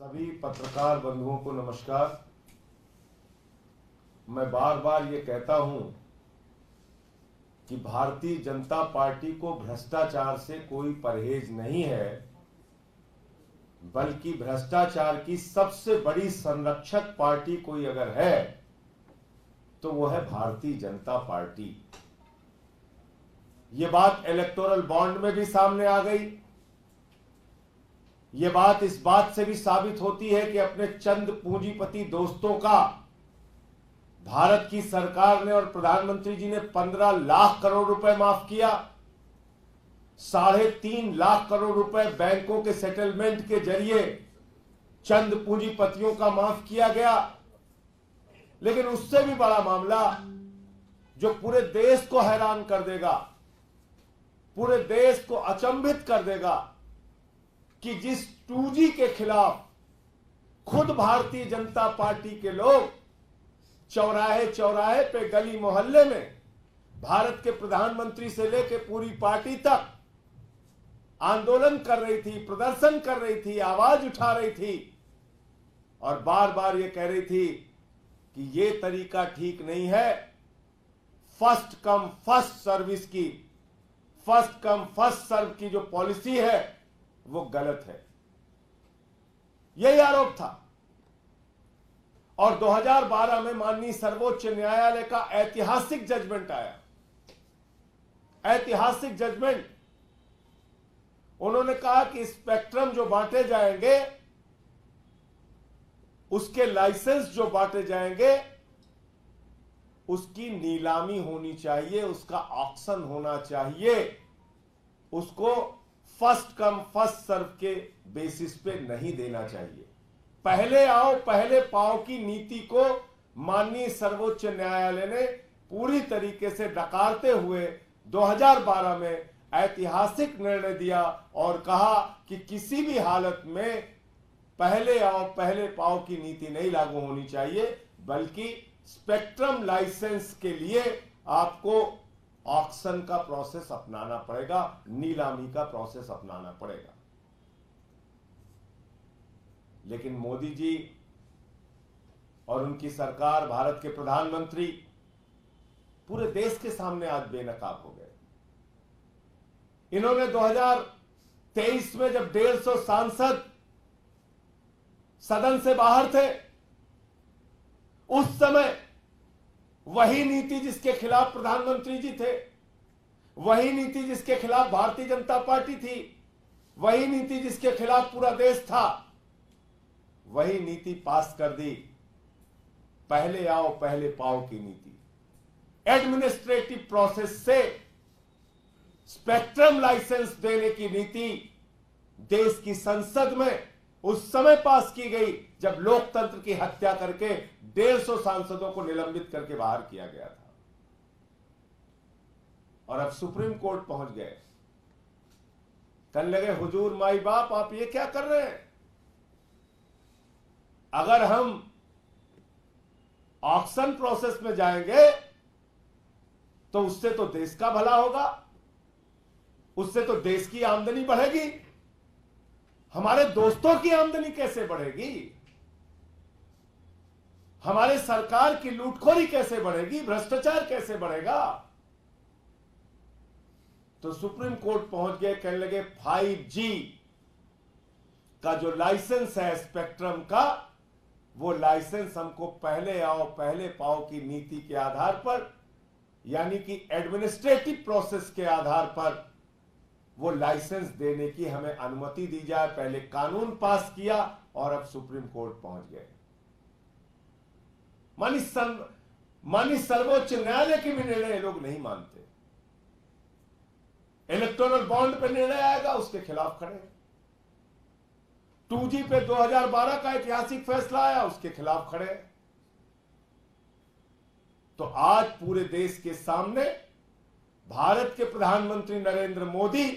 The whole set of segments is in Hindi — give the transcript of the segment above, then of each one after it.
सभी पत्रकार बंधुओं को नमस्कार। मैं बार बार ये कहता हूं कि भारतीय जनता पार्टी को भ्रष्टाचार से कोई परहेज नहीं है, बल्कि भ्रष्टाचार की सबसे बड़ी संरक्षक पार्टी कोई अगर है तो वो है भारतीय जनता पार्टी। ये बात इलेक्टोरल बॉन्ड में भी सामने आ गई। ये बात इस बात से भी साबित होती है कि अपने चंद पूंजीपति दोस्तों का भारत की सरकार ने और प्रधानमंत्री जी ने 15 लाख करोड़ रुपए माफ किया। 3.5 लाख करोड़ रुपए बैंकों के सेटलमेंट के जरिए चंद पूंजीपतियों का माफ किया गया। लेकिन उससे भी बड़ा मामला जो पूरे देश को हैरान कर देगा, पूरे देश को अचंभित कर देगा कि जिस 2G के खिलाफ खुद भारतीय जनता पार्टी के लोग चौराहे चौराहे पे, गली मोहल्ले में भारत के प्रधानमंत्री से लेकर पूरी पार्टी तक आंदोलन कर रही थी, प्रदर्शन कर रही थी, आवाज उठा रही थी और बार बार ये कह रही थी कि ये तरीका ठीक नहीं है। फर्स्ट कम फर्स्ट सर्विस की, फर्स्ट कम फर्स्ट सर्व की जो पॉलिसी है वो गलत है, यही आरोप था। और 2012 में माननीय सर्वोच्च न्यायालय का ऐतिहासिक जजमेंट आया, ऐतिहासिक जजमेंट। उन्होंने कहा कि स्पेक्ट्रम जो बांटे जाएंगे, उसके लाइसेंस जो बांटे जाएंगे, उसकी नीलामी होनी चाहिए, उसका ऑक्शन होना चाहिए, उसको फर्स्ट कम फर्स्ट सर्व के बेसिस पे नहीं देना चाहिए। पहले आओ पहले पाओ की नीति को माननीय सर्वोच्च न्यायालय ने पूरी तरीके से नकारते हुए 2012 में ऐतिहासिक निर्णय दिया और कहा कि किसी भी हालत में पहले आओ पहले पाओ की नीति नहीं लागू होनी चाहिए, बल्कि स्पेक्ट्रम लाइसेंस के लिए आपको ऑक्शन का प्रोसेस अपनाना पड़ेगा, नीलामी का प्रोसेस अपनाना पड़ेगा। लेकिन मोदी जी और उनकी सरकार, भारत के प्रधानमंत्री पूरे देश के सामने आज बेनकाब हो गए। इन्होंने 2023 में जब 150 सांसद सदन से बाहर थे, उस समय वही नीति जिसके खिलाफ प्रधानमंत्री जी थे, वही नीति जिसके खिलाफ भारतीय जनता पार्टी थी, वही नीति जिसके खिलाफ पूरा देश था, वही नीति पास कर दी, पहले आओ पहले पाओ की नीति। एडमिनिस्ट्रेटिव प्रोसेस से स्पेक्ट्रम लाइसेंस देने की नीति देश की संसद में उस समय पास की गई जब लोकतंत्र की हत्या करके 150 सांसदों को निलंबित करके बाहर किया गया था। और अब सुप्रीम कोर्ट पहुंच गए। कहने लगे, हुजूर माई बाप, आप ये क्या कर रहे हैं? अगर हम ऑक्शन प्रोसेस में जाएंगे तो उससे तो देश का भला होगा, उससे तो देश की आमदनी बढ़ेगी, हमारे दोस्तों की आमदनी कैसे बढ़ेगी, हमारे सरकार की लूटखोरी कैसे बढ़ेगी, भ्रष्टाचार कैसे बढ़ेगा? तो सुप्रीम कोर्ट पहुंच गए। कहने लगे 5G का जो लाइसेंस है स्पेक्ट्रम का, वो लाइसेंस हमको पहले आओ पहले पाओ की नीति के आधार पर, यानी कि एडमिनिस्ट्रेटिव प्रोसेस के आधार पर वो लाइसेंस देने की हमें अनुमति दी जाए। पहले कानून पास किया और अब सुप्रीम कोर्ट पहुंच गए। मानी सर्वोच्च न्यायालय के भी निर्णय लोग नहीं मानते। इलेक्टोरल बॉन्ड पे निर्णय आएगा, उसके खिलाफ खड़े। 2G पे 2012 का ऐतिहासिक फैसला आया, उसके खिलाफ खड़े। तो आज पूरे देश के सामने भारत के प्रधानमंत्री नरेंद्र मोदी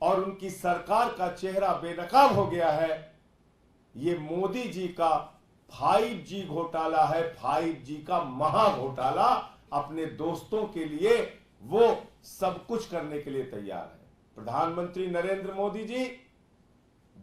और उनकी सरकार का चेहरा बेनकाब हो गया है। ये मोदी जी का 5G घोटाला है, 5G का महा घोटाला। अपने दोस्तों के लिए वो सब कुछ करने के लिए तैयार है। प्रधानमंत्री नरेंद्र मोदी जी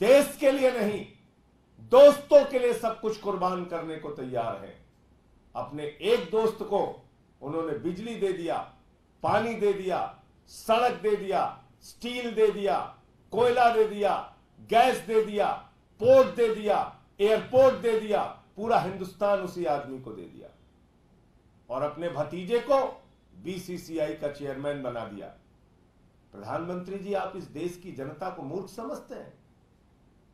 देश के लिए नहीं, दोस्तों के लिए सब कुछ कुर्बान करने को तैयार हैं। अपने एक दोस्त को उन्होंने बिजली दे दिया, पानी दे दिया, सड़क दे दिया, स्टील दे दिया, कोयला दे दिया, गैस दे दिया, पोर्ट दे दिया, एयरपोर्ट दे दिया, पूरा हिंदुस्तान उसी आदमी को दे दिया। और अपने भतीजे को बीसीसीआई का चेयरमैन बना दिया। प्रधानमंत्री जी, आप इस देश की जनता को मूर्ख समझते हैं?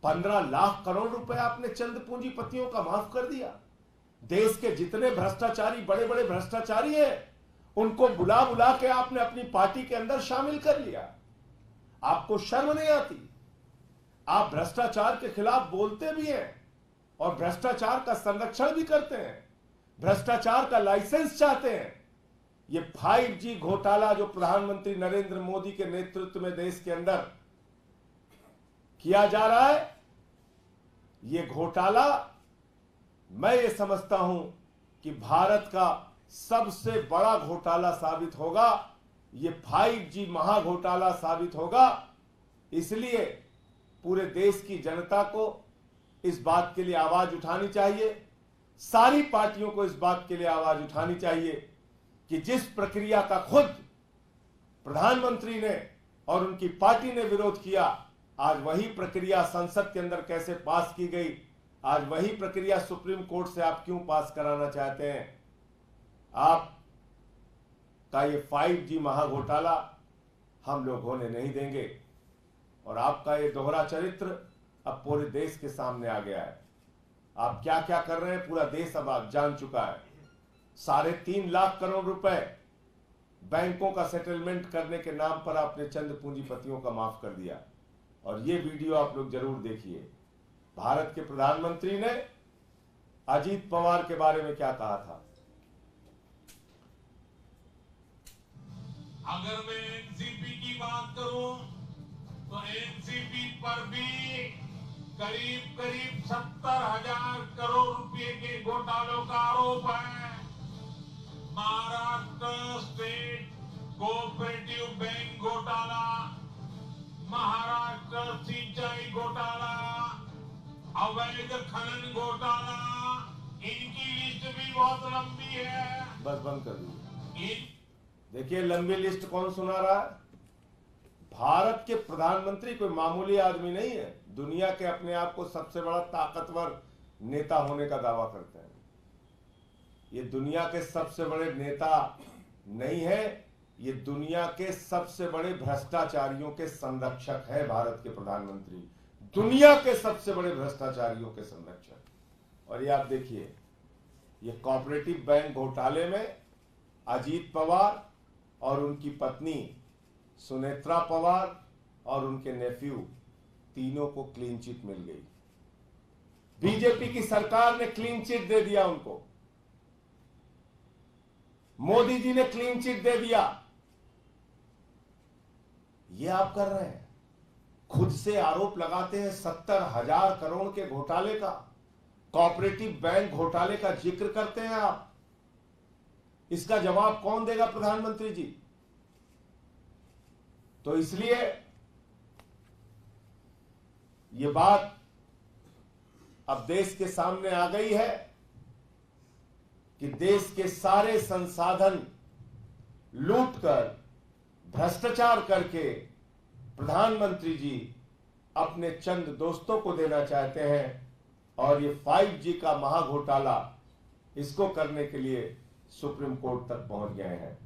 15 लाख करोड़ रुपए आपने चंद पूंजीपतियों का माफ कर दिया। देश के जितने भ्रष्टाचारी, बड़े बड़े भ्रष्टाचारी हैं, उनको बुला बुला के आपने अपनी पार्टी के अंदर शामिल कर लिया। आपको शर्म नहीं आती? आप भ्रष्टाचार के खिलाफ बोलते भी हैं और भ्रष्टाचार का संरक्षण भी करते हैं, भ्रष्टाचार का लाइसेंस चाहते हैं। ये 5G घोटाला जो प्रधानमंत्री नरेंद्र मोदी के नेतृत्व में देश के अंदर किया जा रहा है, ये घोटाला मैं ये समझता हूं कि भारत का सबसे बड़ा घोटाला साबित होगा। ये 5G महाघोटाला साबित होगा। इसलिए पूरे देश की जनता को इस बात के लिए आवाज उठानी चाहिए, सारी पार्टियों को इस बात के लिए आवाज उठानी चाहिए कि जिस प्रक्रिया का खुद प्रधानमंत्री ने और उनकी पार्टी ने विरोध किया, आज वही प्रक्रिया संसद के अंदर कैसे पास की गई, आज वही प्रक्रिया सुप्रीम कोर्ट से आप क्यों पास कराना चाहते हैं? आप का ये 5G महाघोटाला हम लोग होने नहीं देंगे। और आपका ये दोहरा चरित्र अब पूरे देश के सामने आ गया है। आप क्या क्या कर रहे हैं पूरा देश अब आप जान चुका है। 3.5 लाख करोड़ रुपए बैंकों का सेटलमेंट करने के नाम पर आपने चंद पूंजीपतियों का माफ कर दिया। और ये वीडियो आप लोग जरूर देखिए। भारत के प्रधानमंत्री ने अजीत पवार के बारे में क्या कहा था। अगर मैं एनसीपी की बात करूं तो एनसीपी पर भी करीब 70,000 करोड़ रुपए के घोटालों का आरोप है। महाराष्ट्र स्टेट कोऑपरेटिव बैंक घोटाला, महाराष्ट्र सिंचाई घोटाला, अवैध खनन घोटाला, इनकी लिस्ट भी बहुत लंबी है। बस बंद कर दीजिए। देखिए लंबी लिस्ट कौन सुना रहा है? भारत के प्रधानमंत्री कोई मामूली आदमी नहीं है। दुनिया के अपने आप को सबसे बड़ा ताकतवर नेता होने का दावा करते हैं। ये दुनिया के सबसे बड़े नेता नहीं है, ये दुनिया के सबसे बड़े भ्रष्टाचारियों के संरक्षक है। भारत के प्रधानमंत्री दुनिया के सबसे बड़े भ्रष्टाचारियों के संरक्षक। और ये आप देखिए, ये कोऑपरेटिव बैंक घोटाले में अजीत पवार और उनकी पत्नी सुनेत्रा पवार और उनके नेफ्यू तीनों को क्लीन चिट मिल गई। बीजेपी की सरकार ने क्लीन चिट दे दिया उनको। मोदी जी ने क्लीन चिट दे दिया। ये आप कर रहे हैं, खुद से आरोप लगाते हैं 70,000 करोड़ के घोटाले का, कोऑपरेटिव बैंक घोटाले का जिक्र करते हैं आप। इसका जवाब कौन देगा? प्रधानमंत्री जी। तो इसलिए ये बात अब देश के सामने आ गई है कि देश के सारे संसाधन लूटकर, भ्रष्टाचार करके प्रधानमंत्री जी अपने चंद दोस्तों को देना चाहते हैं। और ये 5G का महाघोटाला, इसको करने के लिए सुप्रीम कोर्ट तक पहुंच गए हैं।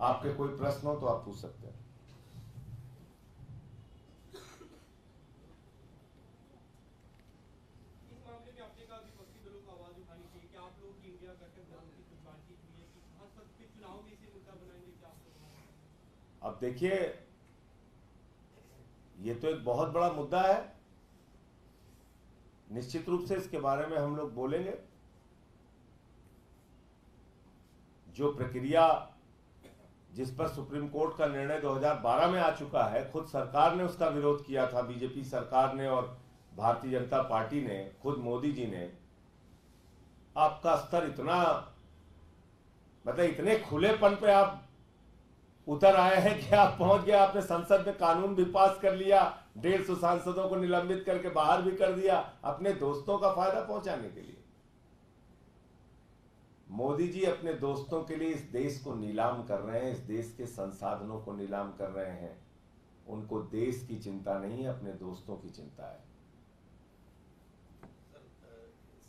आपके कोई प्रश्न हो तो आप पूछ सकते हैं। इस मामले में आपने कहा विपक्षी दलों को आवाज उठानी चाहिए। क्या आप लोग इंडिया गठबंधन की कुछ बातचीत हुई है कि संसद के चुनाव में इसे मुद्दा बनाएंगे? क्या आप अब देखिए, ये तो एक बहुत बड़ा मुद्दा है। निश्चित रूप से इसके बारे में हम लोग बोलेंगे। जो प्रक्रिया जिस पर सुप्रीम कोर्ट का निर्णय 2012 में आ चुका है, खुद सरकार ने उसका विरोध किया था, बीजेपी सरकार ने और भारतीय जनता पार्टी ने, खुद मोदी जी ने। आपका स्तर इतना, मतलब इतने खुलेपन पे आप उतर आए हैं कि आप पहुंच गए, आपने संसद में कानून भी पास कर लिया 150 सांसदों को निलंबित करके बाहर भी कर दिया अपने दोस्तों का फायदा पहुंचाने के लिए। मोदी जी अपने दोस्तों के लिए इस देश को नीलाम कर रहे हैं, इस देश के संसाधनों को नीलाम कर रहे हैं। उनको देश की चिंता नहीं है, अपने दोस्तों की चिंता है।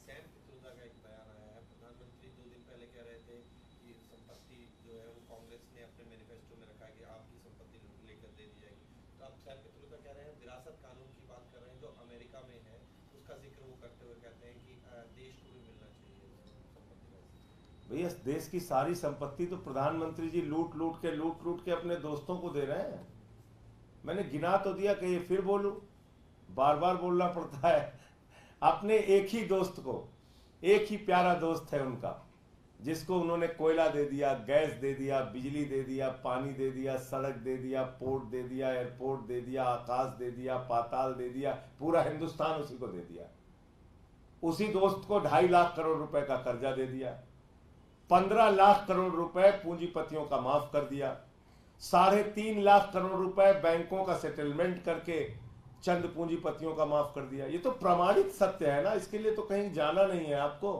सैम पित्रोदा का एक बयान आया है। प्रधानमंत्री 2 दिन पहले कह रहे थे कि संपत्ति जो है वो कांग्रेस ने अपने मैनिफेस्टो में रखा है कि आपकी संपत्ति लेकर दे दी जाएगी। तो अब सैम पित्रोदा कह रहे हैं, विरासत कानून की बात कर रहे हैं जो अमेरिका में है, उसका जिक्र वो करते हुए कहते हैं कि देश को भी मिलना चाहिए संपत्ति। भैया देश की सारी संपत्ति तो प्रधानमंत्री जी लूट लूट के अपने दोस्तों को दे रहे हैं। मैंने गिना तो दिया कि ये फिर बोलूं, बार बार बोलना पड़ता है। अपने एक ही दोस्त को, एक ही प्यारा दोस्त है उनका, जिसको उन्होंने कोयला दे दिया, गैस दे दिया, बिजली दे दिया, पानी दे दिया, सड़क दे दिया, पोर्ट दे दिया, एयरपोर्ट दे दिया, आकाश दे दिया, पाताल दे दिया, पूरा हिंदुस्तान उसी को दे दिया। उसी दोस्त को 2.5 लाख करोड़ रुपए का कर्जा दे दिया, 15 लाख करोड़ रुपए पूंजीपतियों का माफ कर दिया, 3.5 लाख करोड़ रुपए बैंकों का सेटलमेंट करके चंद पूंजीपतियों का माफ कर दिया। ये तो प्रमाणित सत्य है ना, इसके लिए तो कहीं जाना नहीं है आपको।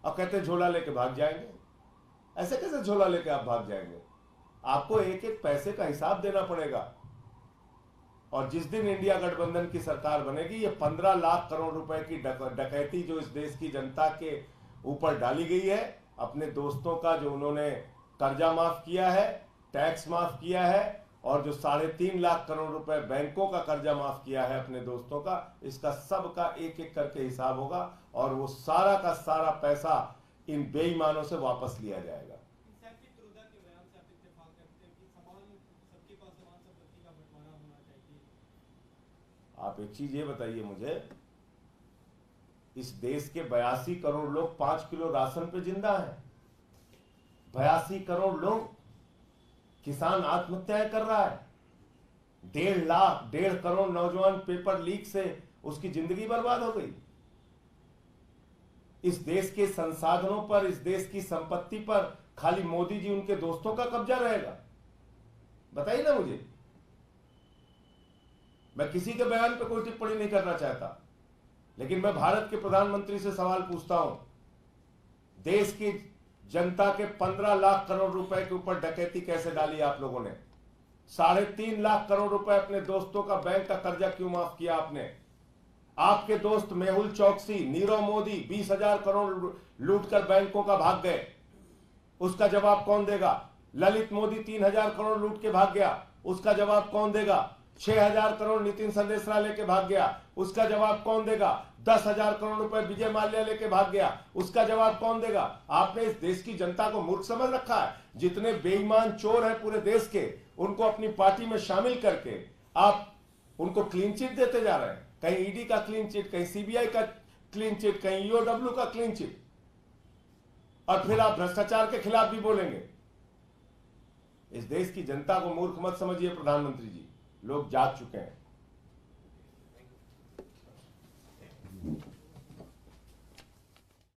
अब कहते झोला लेके भाग जाएंगे, ऐसे कैसे झोला लेके आप भाग जाएंगे? आपको एक एक पैसे का हिसाब देना पड़ेगा। और जिस दिन इंडिया गठबंधन की सरकार बनेगी, ये 15 लाख करोड़ रुपए की डकैती जो इस देश की जनता के ऊपर डाली गई है, अपने दोस्तों का जो उन्होंने कर्जा माफ किया है, टैक्स माफ किया है, और जो 3.5 लाख करोड़ रुपए बैंकों का कर्जा माफ किया है अपने दोस्तों का, इसका सब का एक एक करके हिसाब होगा और वो सारा का सारा पैसा इन बेईमानों से वापस लिया जाएगा। सैम पित्रोदा के बयान से आप इत्तेफाक करते हैं कि सबके पास समान संपत्ति का बंटवारा होना चाहिए। आप एक चीज ये बताइए मुझे, इस देश के 82 करोड़ लोग 5 किलो राशन पे जिंदा हैं। 82 करोड़ लोग, किसान आत्महत्याएं कर रहा है, 1.5 करोड़ नौजवान पेपर लीक से उसकी जिंदगी बर्बाद हो गई। इस देश के संसाधनों पर, इस देश की संपत्ति पर खाली मोदी जी उनके दोस्तों का कब्जा रहेगा? बताइए ना मुझे। मैं किसी के बयान पर कोई टिप्पणी नहीं करना चाहता, लेकिन मैं भारत के प्रधानमंत्री से सवाल पूछता हूं, देश की जनता के 15 लाख करोड़ रुपए के ऊपर डकैती कैसे डाली आप लोगों ने? 3.5 लाख करोड़ रुपए अपने दोस्तों का बैंक का कर्जा क्यों माफ किया आपने? आपके दोस्त मेहुल चौकसी, नीरव मोदी 20,000 करोड़ लूटकर बैंकों का भाग गए, उसका जवाब कौन देगा? ललित मोदी 3,000 करोड़ लूट के भाग गया, उसका जवाब कौन देगा? 6,000 करोड़ नितिन संदेशरा लेके भाग गया, उसका जवाब कौन देगा? 10,000 करोड़ रुपए विजय माल्या लेके भाग गया, उसका जवाब कौन देगा? आपने इस देश की जनता को मूर्ख समझ रखा है। जितने बेईमान चोर हैं पूरे देश के, उनको अपनी पार्टी में शामिल करके आप उनको क्लीन चिट देते जा रहे हैं। कहीं ईडी का क्लीन चिट, कहीं सीबीआई का क्लीन चिट, कहीं ईओडब्ल्यू का क्लीन चिट, और फिर आप भ्रष्टाचार के खिलाफ भी बोलेंगे। इस देश की जनता को मूर्ख मत समझिए प्रधानमंत्री जी, लोग जाग चुके हैं।